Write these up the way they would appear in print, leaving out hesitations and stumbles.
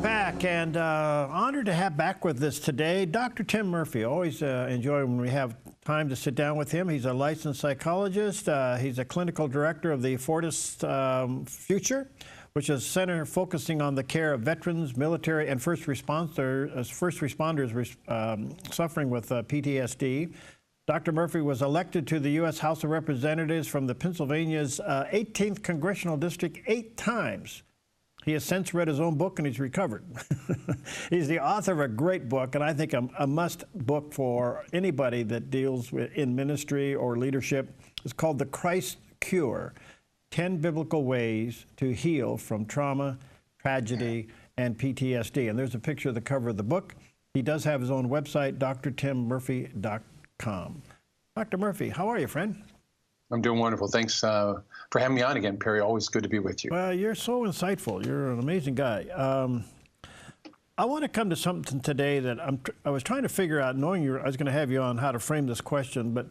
back, and honored to have back with us today Dr. Tim Murphy. Always enjoy when we have time to sit down with him. He's a licensed psychologist. He's a clinical director of the Fortis Future, which is a center focusing on the care of veterans, military, and first responders suffering with PTSD. Dr. Murphy was elected to the U.S. House of Representatives from the Pennsylvania's 18th Congressional District 8 times. He has since read his own book, and he's recovered. He's the author of a great book, and I think a must book for anybody that deals with in ministry or leadership. It's called The Christ Cure, 10 Biblical Ways to Heal from Trauma, Tragedy, and PTSD. And there's a picture of the cover of the book. He does have his own website, drtimmurphy.com. Dr. Murphy, how are you, friend? I'm doing wonderful. Thanks for having me on again, Perry. Always good to be with you. Well, you're so insightful. You're an amazing guy. I want to come to something today that I was trying to figure out, knowing I was going to have you on, how to frame this question. But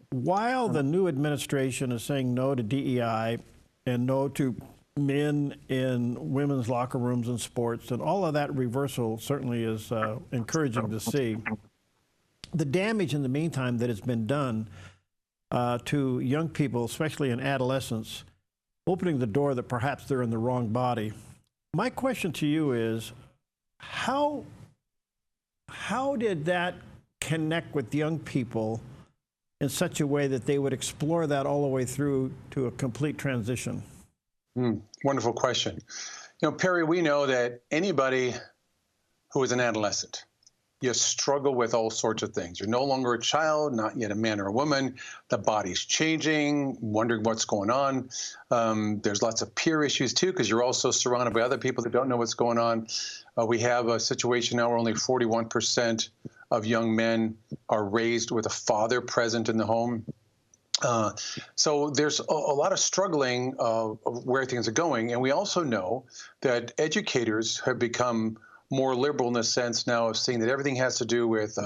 while the new administration is saying no to DEI and no to men in women's locker rooms and sports, and all of that reversal certainly is encouraging to see, the damage in the meantime that has been done to young people, especially in adolescence, opening the door that perhaps they're in the wrong body. My question to you is, how did that connect with young people in such a way that they would explore that all the way through to a complete transition? Wonderful question. You know, Perry, we know that anybody who is an adolescent, you struggle with all sorts of things. You're no longer a child, not yet a man or a woman. The body's changing, wondering what's going on. There's lots of peer issues, too, because you're also surrounded by other people that don't know what's going on. We have a situation now where only 41% of young men are raised with a father present in the home. So there's a lot of struggling of where things are going. And we also know that educators have become more liberal in the sense now of seeing that everything has to do with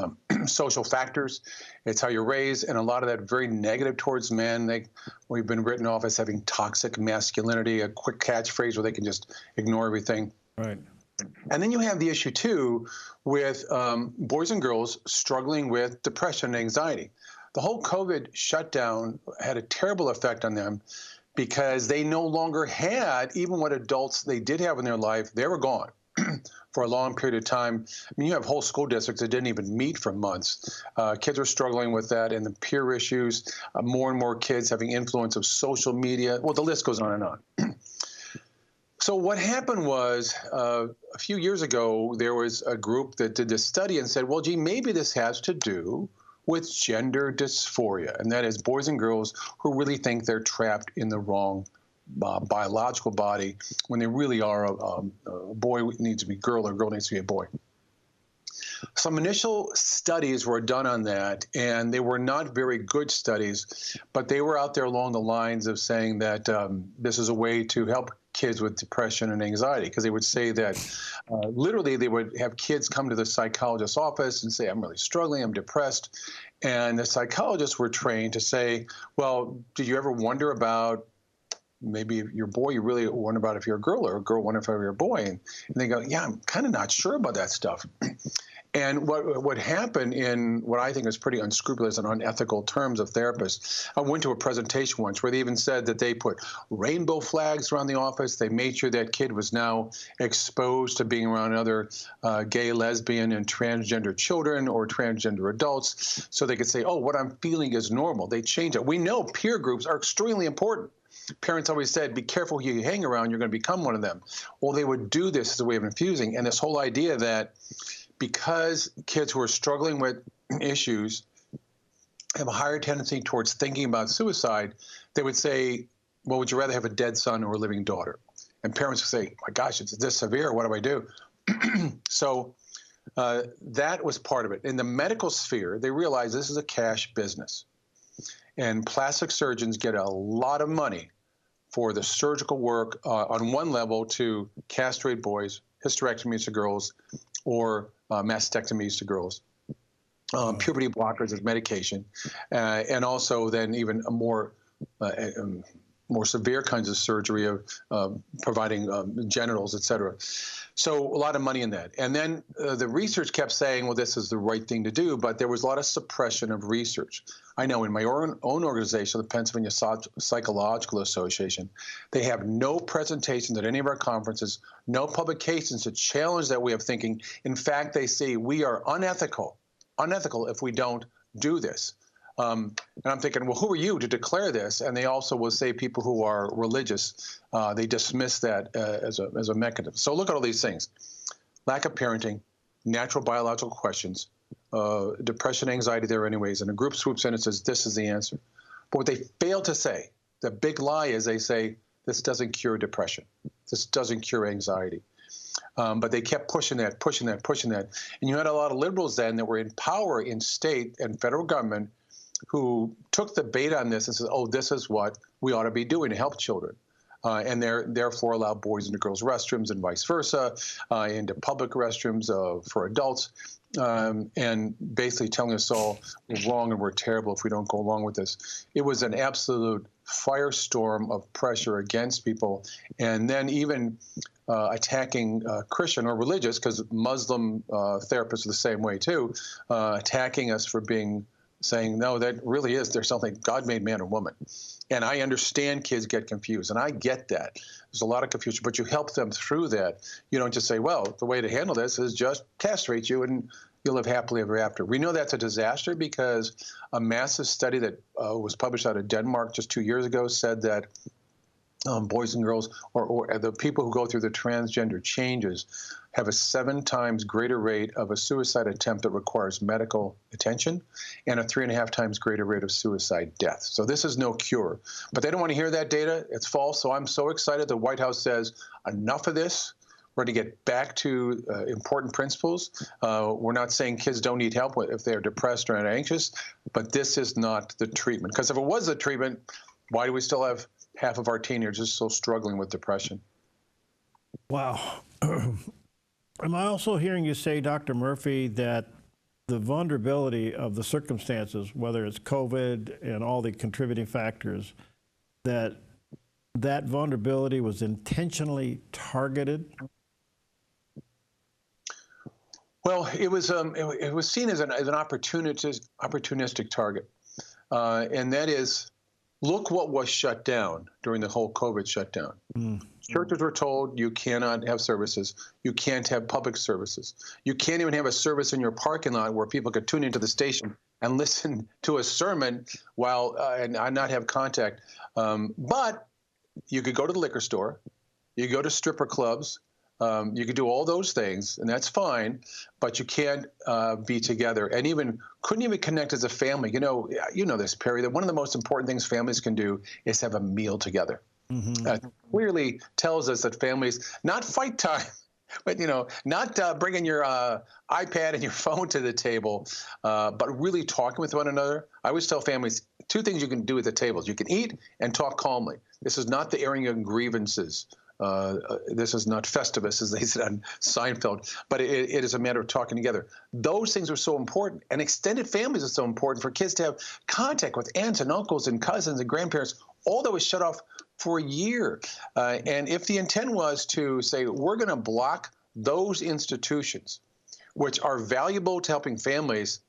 social factors. It's how you're raised, and a lot of that very negative towards men. We've been written off as having toxic masculinity, a quick catchphrase where they can just ignore everything. Right. And then you have the issue, too, with boys and girls struggling with depression and anxiety. The whole COVID shutdown had a terrible effect on them because they no longer had even what adults they did have in their life. They were gone for a long period of time. I mean, you have whole school districts that didn't even meet for months. Kids are struggling with that and the peer issues, more and more kids having influence of social media. Well, the list goes on and on. So what happened was a few years ago, there was a group that did this study and said, well, gee, maybe this has to do with gender dysphoria, and that is boys and girls who really think they're trapped in the wrong biological body when they really are a boy needs to be a girl or a girl needs to be a boy. Some initial studies were done on that, and they were not very good studies, but they were out there along the lines of saying that this is a way to help kids with depression and anxiety, because they would say that literally they would have kids come to the psychologist's office and say, I'm really struggling, I'm depressed. And the psychologists were trained to say, well, did you ever wonder about maybe your boy, you really wonder about if you're a girl, or a girl wonder if you're a boy? And they go, yeah, I'm kind of not sure about that stuff. And what happened in what I think is pretty unscrupulous and unethical terms of therapists, I went to a presentation once where they even said that they put rainbow flags around the office. They made sure that kid was now exposed to being around other gay, lesbian, and transgender children or transgender adults, so they could say, oh, what I'm feeling is normal. They changed it. We know peer groups are extremely important. Parents always said, be careful who you hang around, you're going to become one of them. Well, they would do this as a way of infusing. And this whole idea that because kids who are struggling with issues have a higher tendency towards thinking about suicide, they would say, well, would you rather have a dead son or a living daughter? And parents would say, my gosh, it's this severe, what do I do? So that was part of it. In the medical sphere, they realized this is a cash business. And plastic surgeons get a lot of money for the surgical work on one level to castrate boys, hysterectomies to girls, or mastectomies to girls, puberty blockers as medication, and also then even a more more severe kinds of surgery of providing genitals, et cetera. So a lot of money in that. And then the research kept saying, well, this is the right thing to do, but there was a lot of suppression of research. I know in my own organization, the Pennsylvania Psychological Association, they have no presentations at any of our conferences, no publications to challenge that way of thinking. In fact, they say we are unethical if we don't do this. And I'm thinking, well, who are you to declare this? And they also will say people who are religious, they dismiss that as a mechanism. So look at all these things: lack of parenting, natural biological questions, depression, anxiety there anyways. And a group swoops in and says, this is the answer. But what they fail to say, the big lie is they say, this doesn't cure depression. This doesn't cure anxiety. But they kept pushing that. And you had a lot of liberals then that were in power in state and federal government who took the bait on this and said, oh, this is what we ought to be doing to help children. And therefore allow boys into girls' restrooms and vice versa, into public restrooms for adults, and basically telling us all we're wrong and we're terrible if we don't go along with this. It was an absolute firestorm of pressure against people, and then even attacking Christian or religious, because Muslim therapists are the same way too, attacking us for saying, no, that really is, there's something, God made man and woman. And I understand kids get confused, and I get that. There's a lot of confusion, but you help them through that. You don't just say, well, the way to handle this is just castrate you and you'll live happily ever after. We know that's a disaster because a massive study that was published out of Denmark just 2 years ago said that boys and girls, or the people who go through the transgender changes, have a 7 times greater rate of a suicide attempt that requires medical attention and a 3.5 times greater rate of suicide death. So this is no cure. But they don't want to hear that data. It's false. So I'm so excited the White House says, enough of this. We're going to get back to important principles. We're not saying kids don't need help if they're depressed or anxious, but this is not the treatment. Because if it was the treatment, why do we still have half of our teenagers still struggling with depression? Wow. Am I also hearing you say, Dr. Murphy, that the vulnerability of the circumstances, whether it's COVID and all the contributing factors, that vulnerability was intentionally targeted? Well, it was seen as an opportunistic target, and that is, look what was shut down during the whole COVID shutdown. Churches were told you cannot have services. You can't have public services. You can't even have a service in your parking lot where people could tune into the station and listen to a sermon while and not have contact. But you could go to the liquor store. You could go to stripper clubs. You could do all those things, and that's fine, but you can't be together, and couldn't even connect as a family. You know this, Perry, that one of the most important things families can do is have a meal together. Clearly tells us that families, not fight time, but not bringing your iPad and your phone to the table, but really talking with one another. I always tell families 2 things you can do at the tables: you can eat and talk calmly. This is not the airing of grievances. This is not Festivus, as they said on Seinfeld, but it is a matter of talking together. Those things are so important, and extended families are so important for kids to have contact with aunts and uncles and cousins and grandparents. All that was shut off for a year. And if the intent was to say, we're going to block those institutions, which are valuable to helping families,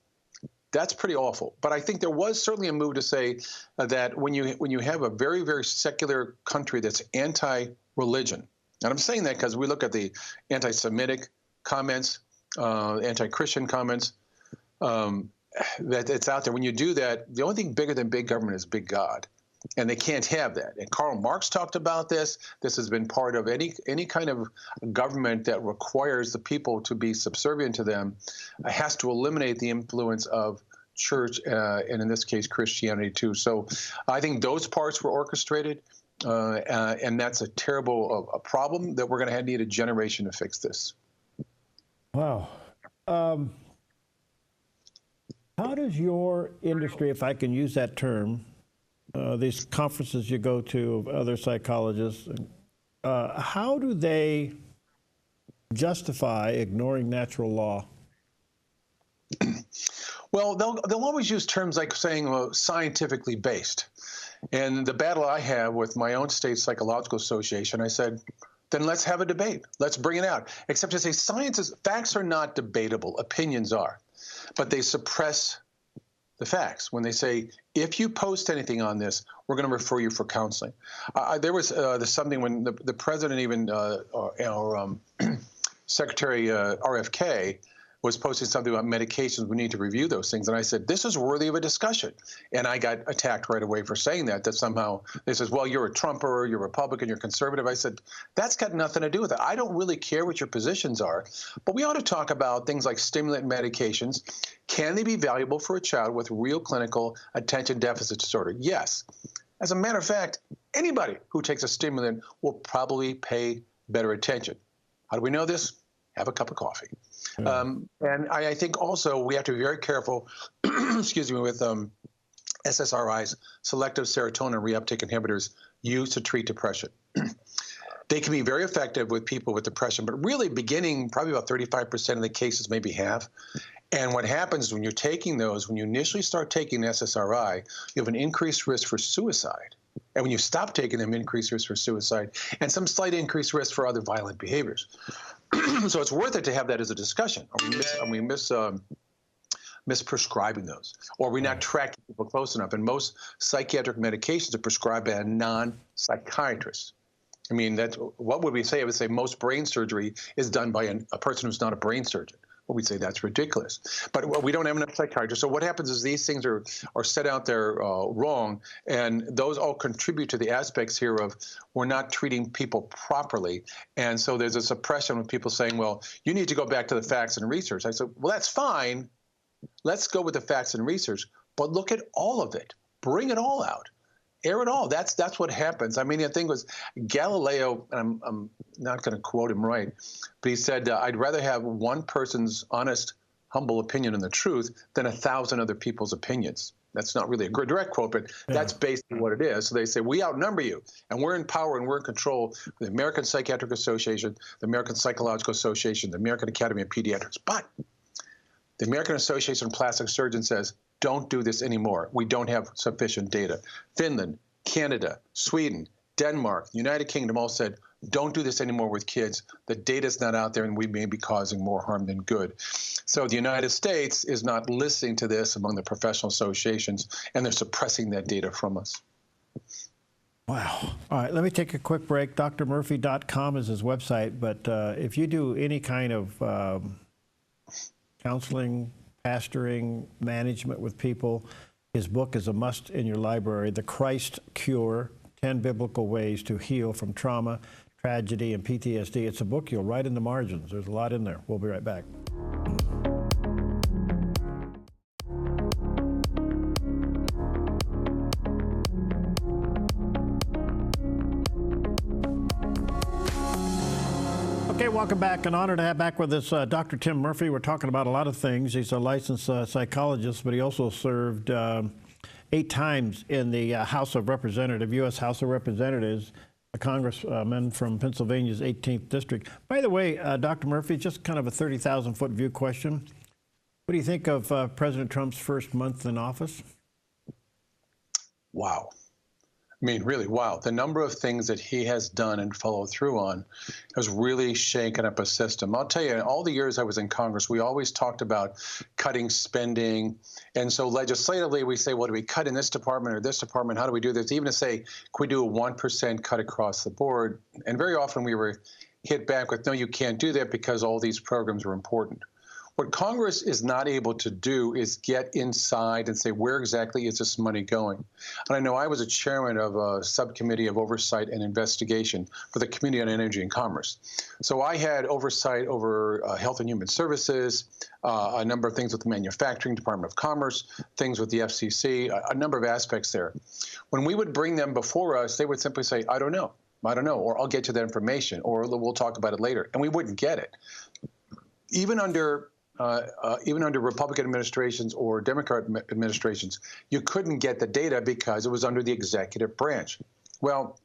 that's pretty awful. But I think there was certainly a move to say that when you have a very, very secular country that's anti-religion, and I'm saying that because we look at the anti-Semitic comments, anti-Christian comments, that it's out there. When you do that, the only thing bigger than big government is big God. And they can't have that. And Karl Marx talked about this. This has been part of any kind of government that requires the people to be subservient to them, has to eliminate the influence of church, and in this case, Christianity too. So I think those parts were orchestrated, and that's a terrible problem that we're going to need a generation to fix this. Wow. How does your industry, if I can use that term, these conferences you go to of other psychologists, how do they justify ignoring natural law? Well, they'll always use terms like saying, well, scientifically based. And the battle I have with my own state psychological association, I said, then let's have a debate. Let's bring it out. Except to say facts are not debatable. Opinions are. But they suppress the facts when they say, if you post anything on this, we're going to refer you for counseling. There was something when the president, even our Secretary RFK, was posting something about medications. We need to review those things. And I said, this is worthy of a discussion. And I got attacked right away for saying that somehow they says, well, you're a Trumper, you're Republican, you're conservative. I said, that's got nothing to do with it. I don't really care what your positions are, but we ought to talk about things like stimulant medications. Can they be valuable for a child with real clinical attention deficit disorder? Yes. As a matter of fact, anybody who takes a stimulant will probably pay better attention. How do we know this? Have a cup of coffee. And I think also we have to be very careful, excuse me, with SSRIs, selective serotonin reuptake inhibitors, used to treat depression. They can be very effective with people with depression, but really beginning probably about 35% of the cases, maybe half. And what happens when you're taking those, when you initially start taking SSRI, you have an increased risk for suicide. And when you stop taking them, increased risk for suicide and some slight increased risk for other violent behaviors. So it's worth it to have that as a discussion. Are we misprescribing those? Or are we not tracking people close enough? And most psychiatric medications are prescribed by a non-psychiatrist. I mean, what would we say? I would say most brain surgery is done by a person who's not a brain surgeon. Well, we'd say that's ridiculous. But we don't have enough psychiatrists. So what happens is these things are set out there wrong, and those all contribute to the aspects here of we're not treating people properly. And so there's a suppression of people saying, well, you need to go back to the facts and research. I said, well, that's fine. Let's go with the facts and research, but look at all of it. Bring it all out. Air it all. That's what happens. I mean, the thing was Galileo, and I'm not going to quote him right, but he said, I'd rather have one person's honest, humble opinion on the truth than 1,000 other people's opinions. That's not really a direct quote, but that's basically what it is. So they say, we outnumber you, and we're in power, and we're in control. The American Psychiatric Association, the American Psychological Association, the American Academy of Pediatrics. But the American Association of Plastic Surgeons says, don't do this anymore. We don't have sufficient data. Finland, Canada, Sweden, Denmark, United Kingdom all said, don't do this anymore with kids. The data's not out there, and we may be causing more harm than good. So the United States is not listening to this among the professional associations, and they're suppressing that data from us. Wow. All right, let me take a quick break. drmurphy.com is his website, but if you do any kind of counseling, pastoring, management with people, his book is a must in your library, The Christ Cure, 10 Biblical Ways to Heal from Trauma, Tragedy, and PTSD. It's a book you'll write in the margins. There's a lot in there. We'll be right back. Okay, welcome back. An honor to have back with us Dr. Tim Murphy. We're talking about a lot of things. He's a licensed psychologist, but he also served 8 times in the House of Representatives, U.S. House of Representatives, a congressman from Pennsylvania's 18th District. By the way, Dr. Murphy, just kind of a 30,000-foot view question. What do you think of President Trump's first month in office? Wow. I mean, really, wow. The number of things that he has done and followed through on has really shaken up a system. I'll tell you, in all the years I was in Congress, we always talked about cutting spending. And so legislatively, we say, well, do we cut in this department or this department? How do we do this? Even to say, can we do a 1% cut across the board? And very often we were hit back with, no, you can't do that because all these programs are important. What Congress is not able to do is get inside and say, where exactly is this money going? And I know I was a chairman of a subcommittee of oversight and investigation for the Committee on Energy and Commerce. So I had oversight over Health and Human Services, a number of things with the Manufacturing Department of Commerce, things with the FCC, a number of aspects there. When we would bring them before us, they would simply say, I don't know, or I'll get you that information, or we'll talk about it later. And we wouldn't get it. Even under Republican administrations or Democrat administrations, you couldn't get the data because it was under the executive branch. Well,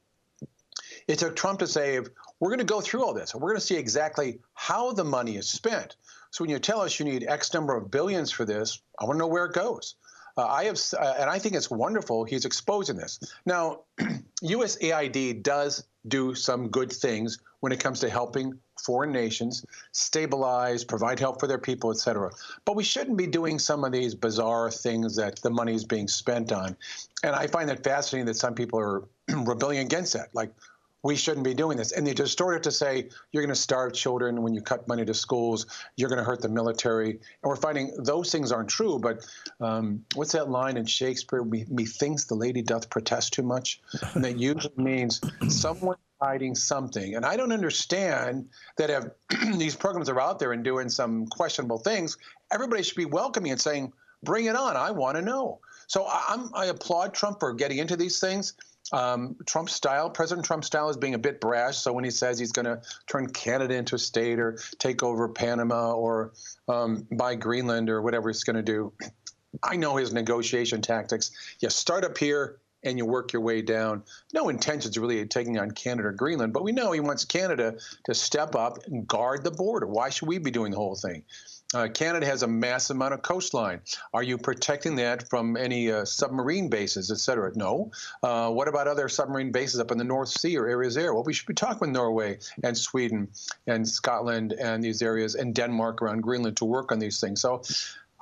it took Trump to say, we're going to go through all this, and we're going to see exactly how the money is spent. So when you tell us you need X number of billions for this, I want to know where it goes. And I think it's wonderful he's exposing this. Now, USAID does do some good things when it comes to helping foreign nations stabilize, provide help for their people, et cetera. But we shouldn't be doing some of these bizarre things that the money is being spent on. And I find that fascinating that some people are rebelling against that. Like, we shouldn't be doing this. And they distort it to say, you're going to starve children when you cut money to schools, you're going to hurt the military. And we're finding those things aren't true. But what's that line in Shakespeare? Methinks the lady doth protest too much. And that usually means someone hiding something. And I don't understand that if these programs are out there and doing some questionable things, everybody should be welcoming and saying, bring it on. I want to know. So I applaud Trump for getting into these things. Trump style, President Trump style, is being a bit brash. So when he says he's going to turn Canada into a state or take over Panama or buy Greenland or whatever he's going to do, I know his negotiation tactics. You start up here and you work your way down. No intentions really of taking on Canada or Greenland, but we know he wants Canada to step up and guard the border. Why should we be doing the whole thing? Canada has a massive amount of coastline. Are you protecting that from any submarine bases, et cetera? No. What about other submarine bases up in the North Sea or areas there? Well, we should be talking with Norway and Sweden and Scotland and these areas and Denmark around Greenland to work on these things. So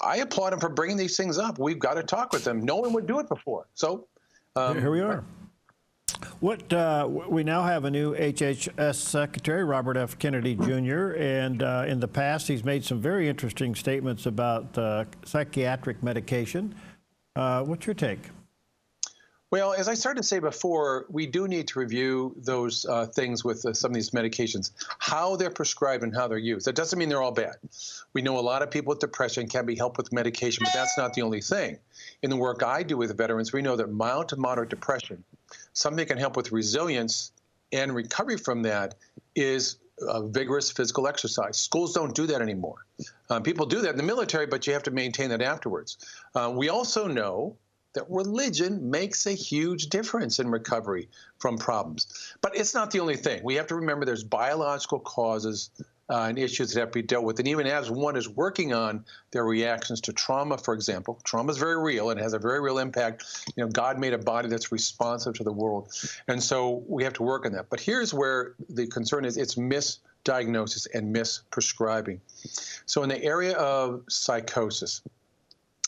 I applaud him for bringing these things up. We've got to talk with them. No one would do it before. So here we are. We now have a new HHS Secretary, Robert F. Kennedy Jr., and in the past he's made some very interesting statements about psychiatric medication. What's your take? Well, as I started to say before, we do need to review those things with some of these medications, how they're prescribed and how they're used. That doesn't mean they're all bad. We know a lot of people with depression can be helped with medication, but that's not the only thing. In the work I do with veterans, we know that mild to moderate depression, something that can help with resilience and recovery from that, is vigorous physical exercise. Schools don't do that anymore. People do that in the military, but you have to maintain that afterwards. We also know that religion makes a huge difference in recovery from problems. But it's not the only thing. We have to remember there's biological causes and issues that have to be dealt with. And even as one is working on their reactions to trauma, for example, trauma is very real and has a very real impact. You know, God made a body that's responsive to the world. And so we have to work on that. But here's where the concern is: it's misdiagnosis and misprescribing. So in the area of psychosis,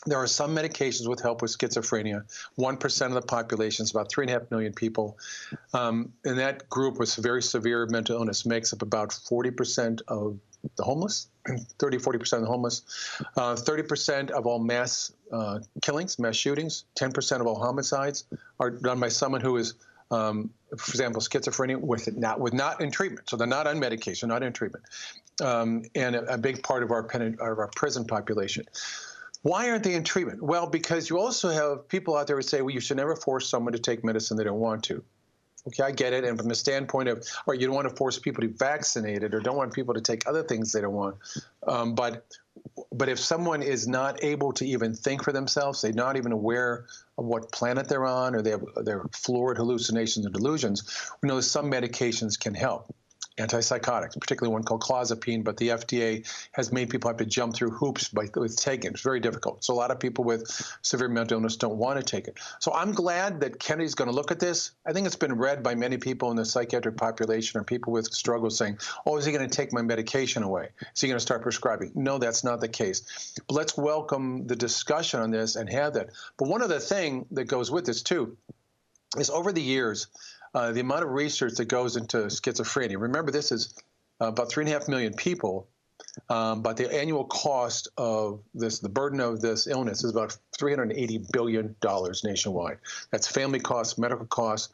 there are some medications with help with schizophrenia. 1% of the population is about 3.5 million people. And that group with very severe mental illness makes up about 40% of the homeless, 40% of the homeless, 30% of all mass killings, mass shootings, 10% of all homicides are done by someone who is, for example, schizophrenia not in treatment. So they're not on medication, not in treatment. And a big part of our prison population. Why aren't they in treatment? Well, because you also have people out there who say, well, you should never force someone to take medicine they don't want to. Okay, I get it. And from the standpoint of, or you don't want to force people to be vaccinated or don't want people to take other things they don't want. But if someone is not able to even think for themselves, they're not even aware of what planet they're on, or they're floored hallucinations and delusions, we know that some medications can help. Antipsychotics, particularly one called clozapine, but the FDA has made people have to jump through hoops with taking it. It's very difficult. So a lot of people with severe mental illness don't want to take it. So I'm glad that Kennedy's going to look at this. I think it's been read by many people in the psychiatric population or people with struggles saying, oh, is he going to take my medication away? Is he going to start prescribing? No, that's not the case. But let's welcome the discussion on this and have that. But one other thing that goes with this, too, is over the years, the amount of research that goes into schizophrenia. Remember, this is about 3.5 million people, but the annual cost of this, the burden of this illness, is about $380 billion nationwide. That's family costs, medical costs.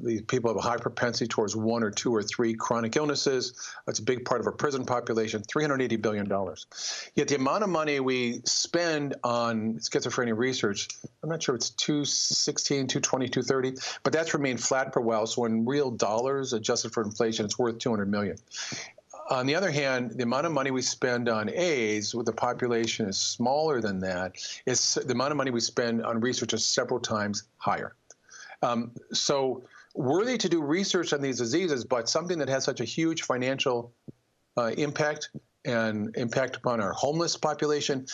These people have a high propensity towards 1 or 2 or 3 chronic illnesses. That's a big part of our prison population, $380 billion. Yet the amount of money we spend on schizophrenia research, I'm not sure it's 216, 220, 230, but that's remained flat for a while. So in real dollars, adjusted for inflation, it's worth $200 million. On the other hand, the amount of money we spend on AIDS, with the population is smaller than that, is the amount of money we spend on research is several times higher. So worthy to do research on these diseases, but something that has such a huge financial impact and impact upon our homeless population,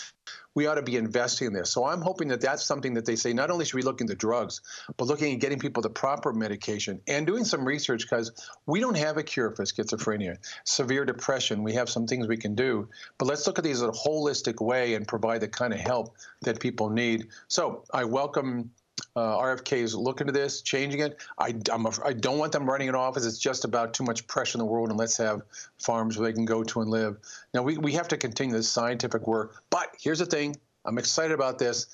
we ought to be investing in this. So I'm hoping that that's something that they say, not only should we look into drugs, but looking at getting people the proper medication and doing some research, because we don't have a cure for schizophrenia, severe depression. We have some things we can do, but let's look at these in a holistic way and provide the kind of help that people need. So I welcome RFK's look into this, changing it. I don't want them running an office. It's just about too much pressure in the world, and let's have farms where they can go to and live. Now, we have to continue this scientific work. But here's the thing. I'm excited about this.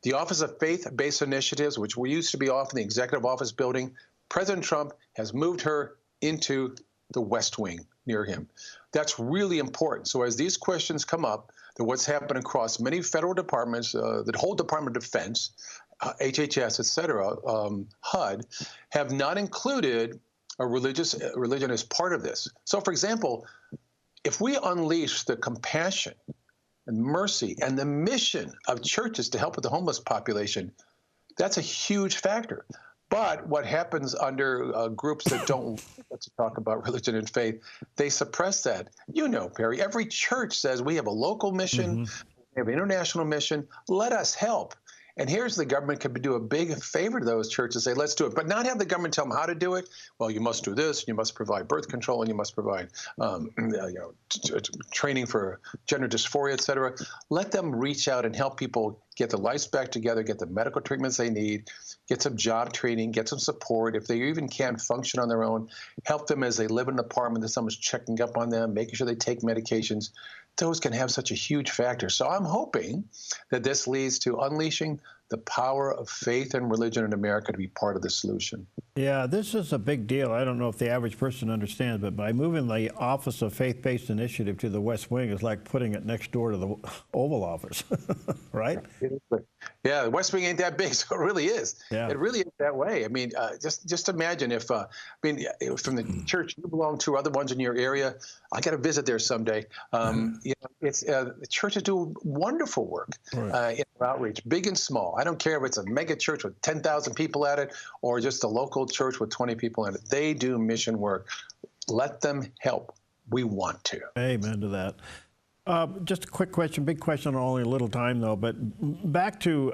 The Office of Faith-Based Initiatives, which we used to be off in the Executive Office building, President Trump has moved her into the West Wing near him. That's really important. So as these questions come up, that what's happened across many federal departments, the whole Department of Defense, HHS, et cetera, HUD, have not included a religion as part of this. So, for example, if we unleash the compassion and mercy and the mission of churches to help with the homeless population, that's a huge factor. But what happens under groups that don't want to talk about religion and faith, they suppress that. You know, Perry, every church says we have a local mission, we have an international mission, let us help. And here's the government could do a big favor to those churches, say, let's do it, but not have the government tell them how to do it. Well, you must do this, and you must provide birth control, and you must provide training for gender dysphoria, et cetera. Let them reach out and help people get their lives back together, get the medical treatments they need, get some job training, get some support. If they even can't function on their own, help them as they live in an apartment that someone's checking up on them, making sure they take medications. Those can have such a huge factor. So I'm hoping that this leads to unleashing the power of faith and religion in America to be part of the solution. Yeah, this is a big deal. I don't know if the average person understands, but by moving the Office of Faith-Based Initiative to the West Wing is like putting it next door to the Oval Office, right? Yeah, the West Wing ain't that big, so it really is. Yeah. It really is that way. I mean, just imagine if, from the church you belong to, other ones in your area, I got to visit there someday. It's the churches do wonderful work in outreach, big and small. I don't care if it's a mega church with 10,000 people at it or just a local church with 20 people in it. They do mission work. Let them help. We want to. Amen to that. Just a quick question, big question, only a little time though, but back to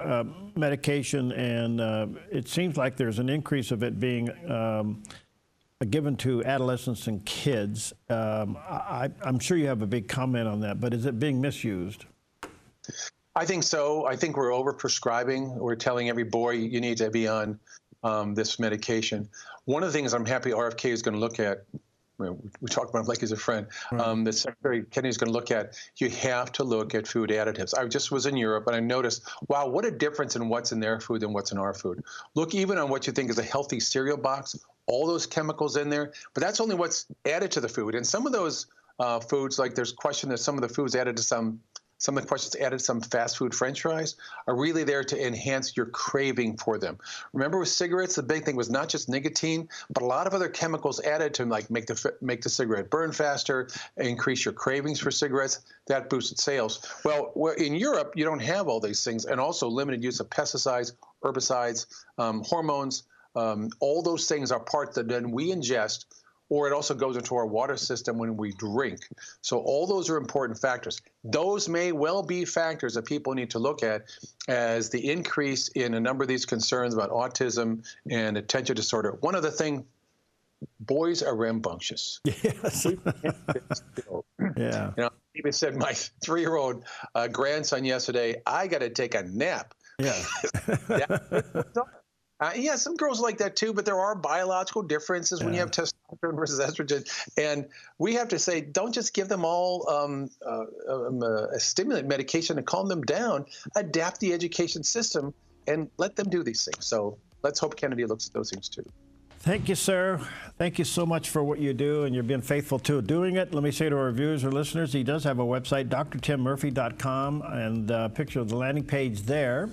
medication, and it seems like there's an increase of it being given to adolescents and kids. I'm sure you have a big comment on that, but is it being misused? I think so. I think we're overprescribing. We're telling every boy you need to be on this medication. One of the things I'm happy RFK is going to look at, we talk about him like he's a friend, that Secretary Kennedy is going to look at, you have to look at food additives. I just was in Europe and I noticed, wow, what a difference in what's in their food than what's in our food. Look even on what you think is a healthy cereal box, all those chemicals in there, but that's only what's added to the food. And some of those foods, like there's question that some of the foods added to some of the questions added some fast food French fries are really there to enhance your craving for them. Remember with cigarettes, the big thing was not just nicotine, but a lot of other chemicals added to like make the cigarette burn faster, increase your cravings for cigarettes. That boosted sales. Well, in Europe, you don't have all these things, and also limited use of pesticides, herbicides, hormones. All those things are parts that then we ingest, or it also goes into our water system when we drink. So all those are important factors. Those may well be factors that people need to look at as the increase in a number of these concerns about autism and attention disorder. One other thing, boys are rambunctious. Yes. Yeah. You know, I even said my 3-year-old grandson yesterday, I got to take a nap. Yeah. Yeah, some girls like that too, but there are biological differences when you have testosterone versus estrogen. And we have to say, don't just give them all a stimulant medication to calm them down. Adapt the education system and let them do these things. So let's hope Kennedy looks at those things too. Thank you, sir. Thank you so much for what you do, and you've been faithful to doing it. Let me say to our viewers or listeners, he does have a website, drtimmurphy.com, and a picture of the landing page there.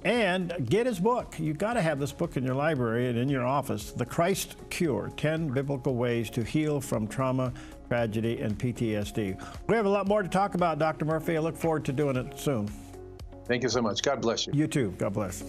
And get his book. You've got to have this book in your library and in your office, The Christ Cure, 10 Biblical Ways to Heal from Trauma, Tragedy, and PTSD. We have a lot more to talk about, Dr. Murphy. I look forward to doing it soon. Thank you so much. God bless you. You too. God bless.